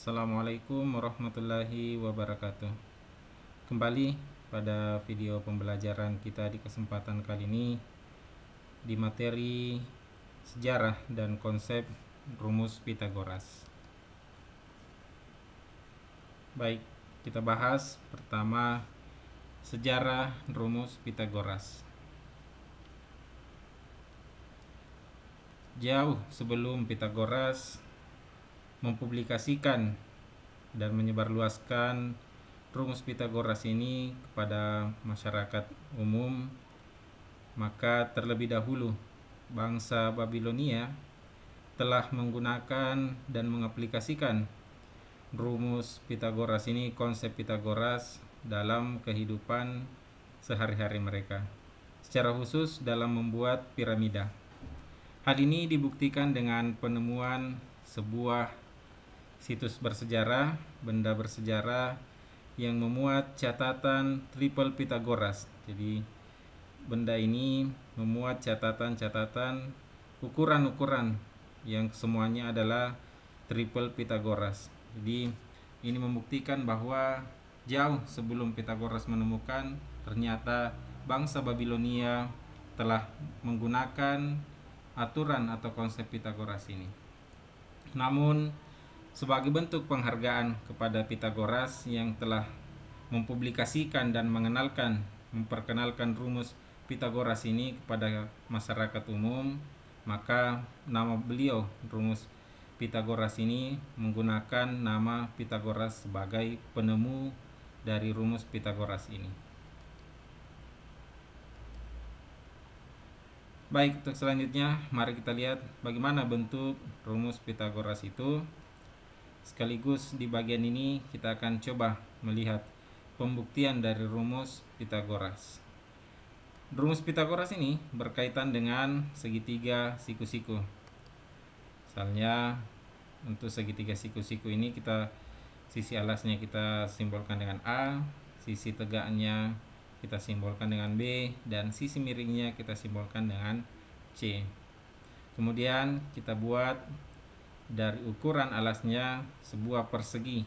Assalamualaikum warahmatullahi wabarakatuh. Kembali pada video pembelajaran kita di kesempatan kali ini di materi sejarah dan konsep rumus Pitagoras. Baik, kita bahas pertama sejarah rumus Pitagoras. Jauh sebelum Pitagoras mempublikasikan dan menyebarluaskan rumus Pitagoras ini kepada masyarakat umum, maka terlebih dahulu bangsa Babilonia telah menggunakan dan mengaplikasikan rumus Pitagoras ini, konsep Pitagoras dalam kehidupan sehari-hari mereka, secara khusus dalam membuat piramida. Hal ini dibuktikan dengan penemuan sebuah situs bersejarah, benda bersejarah yang memuat catatan triple Pitagoras. Jadi benda ini memuat catatan-catatan ukuran-ukuran yang semuanya adalah triple Pitagoras. Jadi ini membuktikan bahwa jauh sebelum Pitagoras menemukan, ternyata bangsa Babilonia telah menggunakan aturan atau konsep Pitagoras ini. Namun sebagai bentuk penghargaan kepada Pitagoras yang telah mempublikasikan dan memperkenalkan rumus Pitagoras ini kepada masyarakat umum, maka nama beliau, rumus Pitagoras ini, menggunakan nama Pitagoras sebagai penemu dari rumus Pitagoras ini. Baik, untuk selanjutnya mari kita lihat bagaimana bentuk rumus Pitagoras itu. Sekaligus di bagian ini kita akan coba melihat pembuktian dari rumus Pitagoras. Rumus Pitagoras ini berkaitan dengan segitiga siku-siku. Misalnya untuk segitiga siku-siku ini, sisi alasnya kita simbolkan dengan A, sisi tegaknya kita simbolkan dengan B, dan sisi miringnya kita simbolkan dengan C. Kemudian kita buat dari ukuran alasnya sebuah persegi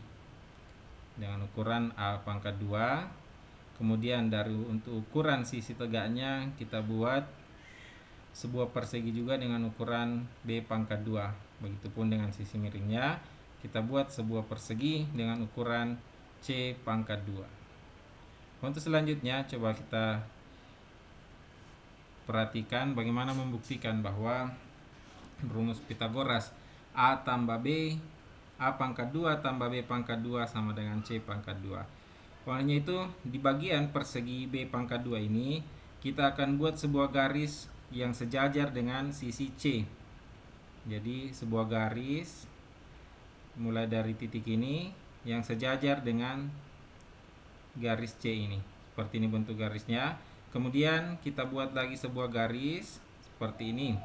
dengan ukuran A pangkat 2. Kemudian untuk ukuran sisi tegaknya kita buat sebuah persegi juga dengan ukuran B pangkat 2. Begitupun dengan sisi miringnya kita buat sebuah persegi dengan ukuran C pangkat 2. Untuk selanjutnya coba kita perhatikan bagaimana membuktikan bahwa rumus Pitagoras A tambah B, A pangkat 2 tambah B pangkat 2 sama dengan C pangkat 2. Olehnya itu, di bagian persegi B pangkat 2 ini, kita akan buat sebuah garis yang sejajar dengan sisi C. Jadi, sebuah garis mulai dari titik ini yang sejajar dengan garis C ini. Seperti ini bentuk garisnya. Kemudian kita buat lagi sebuah garis seperti ini.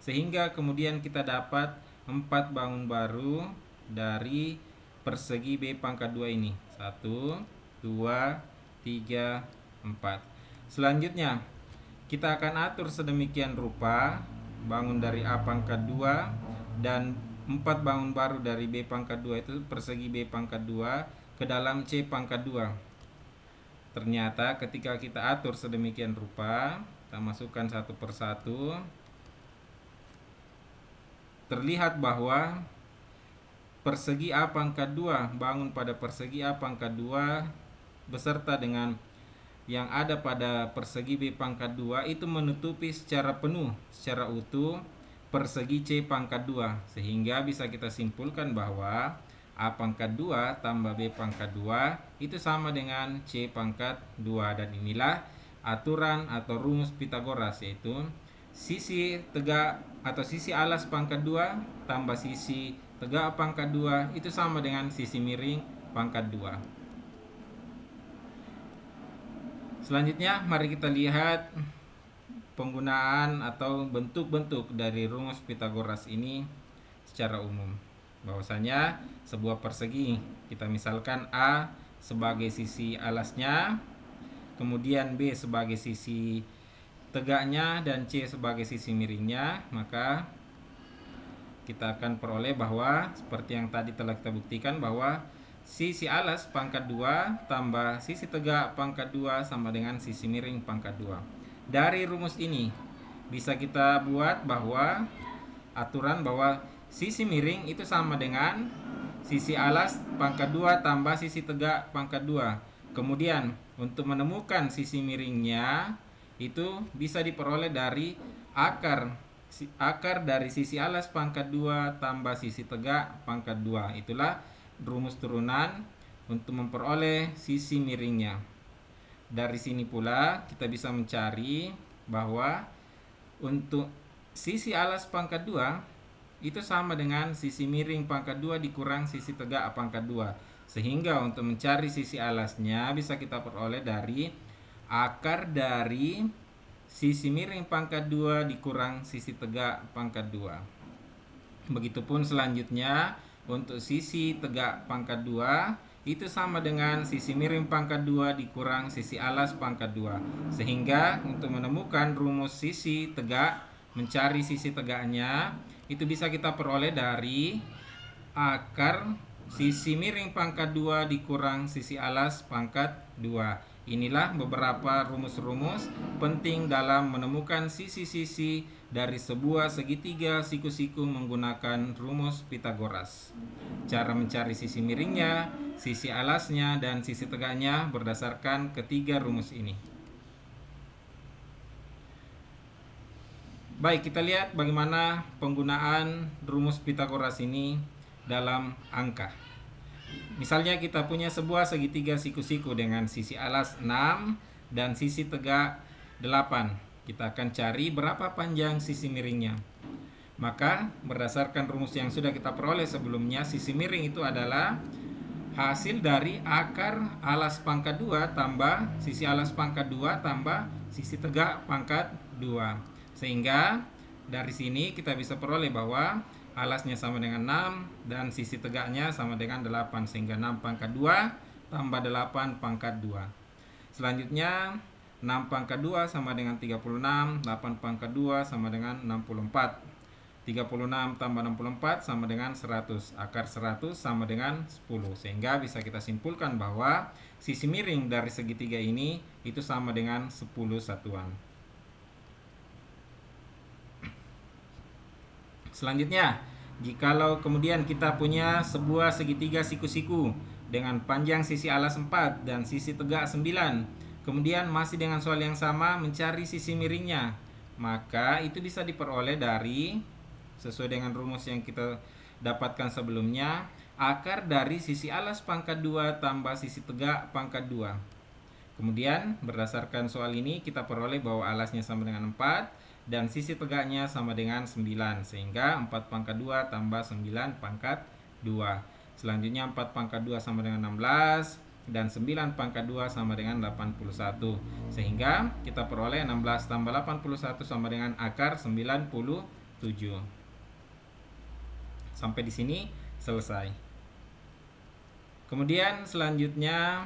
Sehingga kemudian kita dapat 4 bangun baru dari persegi B pangkat 2 ini. 1, 2, 3, 4. Selanjutnya kita akan atur sedemikian rupa bangun dari A pangkat 2 dan 4 bangun baru dari B pangkat 2 itu persegi B pangkat 2 ke dalam C pangkat 2. Ternyata ketika kita atur sedemikian rupa, kita masukkan satu persatu, terlihat bahwa persegi A pangkat 2 bangun pada persegi A pangkat 2 beserta dengan yang ada pada persegi B pangkat 2 itu menutupi secara penuh, secara utuh persegi C pangkat 2. Sehingga bisa kita simpulkan bahwa A pangkat 2 tambah B pangkat 2 itu sama dengan C pangkat 2. Dan inilah aturan atau rumus Pitagoras, yaitu sisi tegak atau sisi alas pangkat 2 tambah sisi tegak pangkat 2 itu sama dengan sisi miring pangkat 2. Selanjutnya mari kita lihat penggunaan atau bentuk-bentuk dari rumus Pitagoras ini secara umum. Bahwasanya sebuah persegi, kita misalkan A sebagai sisi alasnya, kemudian B sebagai sisi tegaknya dan C sebagai sisi miringnya, maka kita akan peroleh bahwa seperti yang tadi telah kita buktikan bahwa sisi alas pangkat 2 tambah sisi tegak pangkat 2 sama dengan sisi miring pangkat 2. Dari rumus ini bisa kita buat bahwa aturan bahwa sisi miring itu sama dengan sisi alas pangkat 2 tambah sisi tegak pangkat 2. Kemudian untuk menemukan sisi miringnya itu bisa diperoleh dari akar dari sisi alas pangkat 2 tambah sisi tegak pangkat 2. Itulah rumus turunan untuk memperoleh sisi miringnya. Dari sini pula kita bisa mencari bahwa untuk sisi alas pangkat 2 itu sama dengan sisi miring pangkat 2 dikurang sisi tegak pangkat 2. Sehingga untuk mencari sisi alasnya bisa kita peroleh dari akar dari sisi miring pangkat 2 dikurang sisi tegak pangkat 2. Begitupun selanjutnya untuk sisi tegak pangkat 2 itu sama dengan sisi miring pangkat 2 dikurang sisi alas pangkat 2. Sehingga untuk menemukan rumus sisi tegak, mencari sisi tegaknya, itu bisa kita peroleh dari akar sisi miring pangkat 2 dikurang sisi alas pangkat 2. Inilah beberapa rumus-rumus penting dalam menemukan sisi-sisi dari sebuah segitiga siku-siku menggunakan rumus Pitagoras. Cara mencari sisi miringnya, sisi alasnya, dan sisi tegaknya berdasarkan ketiga rumus ini. Baik, kita lihat bagaimana penggunaan rumus Pitagoras ini dalam angka. Misalnya kita punya sebuah segitiga siku-siku dengan sisi alas 6 dan sisi tegak 8. Kita akan cari berapa panjang sisi miringnya. Maka berdasarkan rumus yang sudah kita peroleh sebelumnya, sisi miring itu adalah hasil dari akar alas pangkat 2 tambah sisi alas pangkat 2 tambah sisi tegak pangkat 2. Sehingga dari sini kita bisa peroleh bahwa alasnya sama dengan 6 dan sisi tegaknya sama dengan 8, sehingga 6 pangkat 2 tambah 8 pangkat 2. Selanjutnya 6 pangkat 2 sama dengan 36, 8 pangkat 2 sama dengan 64. 36 tambah 64 sama dengan 100. Akar 100 sama dengan 10. Sehingga bisa kita simpulkan bahwa sisi miring dari segitiga ini itu sama dengan 10 satuan. Selanjutnya, jikalau kemudian kita punya sebuah segitiga siku-siku dengan panjang sisi alas 4 dan sisi tegak 9, kemudian masih dengan soal yang sama mencari sisi miringnya, maka itu bisa diperoleh dari, sesuai dengan rumus yang kita dapatkan sebelumnya, akar dari sisi alas pangkat 2 tambah sisi tegak pangkat 2. Kemudian berdasarkan soal ini kita peroleh bahwa alasnya sama dengan 4 dan sisi tegaknya sama dengan 9, sehingga 4 pangkat 2 tambah 9 pangkat 2. Selanjutnya 4 pangkat 2 sama dengan 16 dan 9 pangkat 2 sama dengan 81, sehingga kita peroleh 16 tambah 81 sama dengan akar 97. Sampai di sini selesai. Kemudian selanjutnya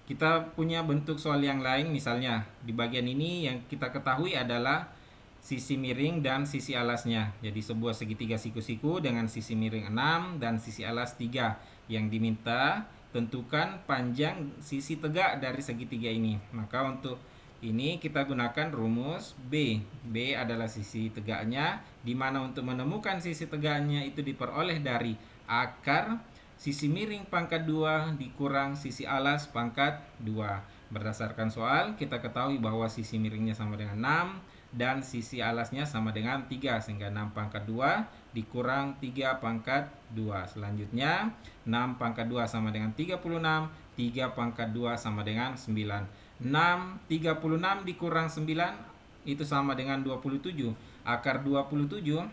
kita punya bentuk soal yang lain. Misalnya di bagian ini yang kita ketahui adalah sisi miring dan sisi alasnya. Jadi sebuah segitiga siku-siku dengan sisi miring 6 dan sisi alas 3. Yang diminta tentukan panjang sisi tegak dari segitiga ini. Maka untuk ini kita gunakan rumus B. B adalah sisi tegaknya, di mana untuk menemukan sisi tegaknya itu diperoleh dari akar sisi miring pangkat 2 dikurang sisi alas pangkat 2. Berdasarkan soal, kita ketahui bahwa sisi miringnya sama dengan 6 dan sisi alasnya sama dengan 3, sehingga 6 pangkat 2 dikurang 3 pangkat 2. Selanjutnya, 6 pangkat 2 sama dengan 36, 3 pangkat 2 sama dengan 9. 36 dikurang 9 itu sama dengan 27. Akar 27,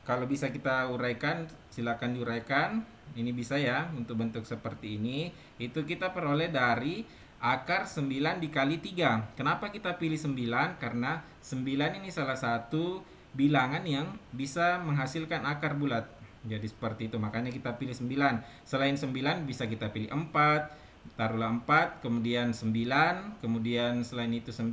kalau bisa kita uraikan, silakan diuraikan. Ini bisa ya, untuk bentuk seperti ini. Itu kita peroleh dari akar 9 dikali 3. Kenapa kita pilih 9? Karena 9 ini salah satu bilangan yang bisa menghasilkan akar bulat. Jadi seperti itu, makanya kita pilih 9. Selain 9 bisa kita pilih 4. Taruhlah 4, kemudian 9, kemudian selain itu 9.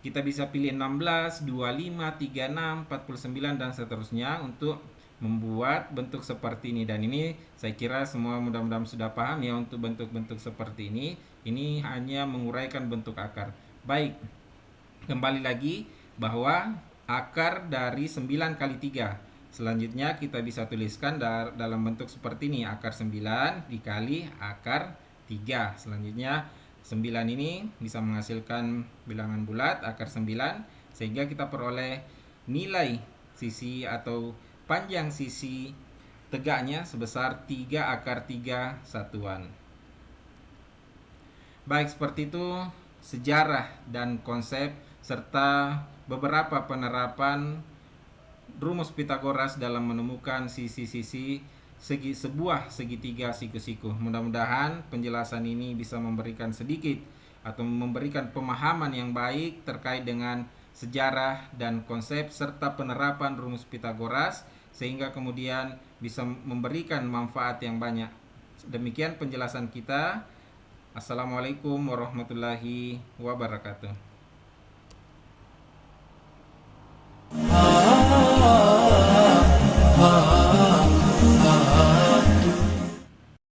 Kita bisa pilih 16, 25, 36, 49 dan seterusnya untuk membuat bentuk seperti ini. Dan ini saya kira semua mudah-mudahan sudah paham ya untuk bentuk-bentuk seperti ini. Ini hanya menguraikan bentuk akar. Baik, kembali lagi bahwa akar dari 9 kali 3. Selanjutnya kita bisa tuliskan dalam bentuk seperti ini. Akar 9 dikali akar 3. Selanjutnya 9 ini bisa menghasilkan bilangan bulat akar 9. Sehingga kita peroleh nilai sisi atau panjang sisi tegaknya sebesar 3 akar 3 satuan. Baik, seperti itu sejarah dan konsep serta beberapa penerapan rumus Pitagoras dalam menemukan sisi-sisi sebuah segitiga siku-siku. Mudah-mudahan penjelasan ini bisa memberikan sedikit atau memberikan pemahaman yang baik terkait dengan sejarah dan konsep serta penerapan rumus Pitagoras sehingga kemudian bisa memberikan manfaat yang banyak. Demikian penjelasan kita. Assalamualaikum warahmatullahi wabarakatuh.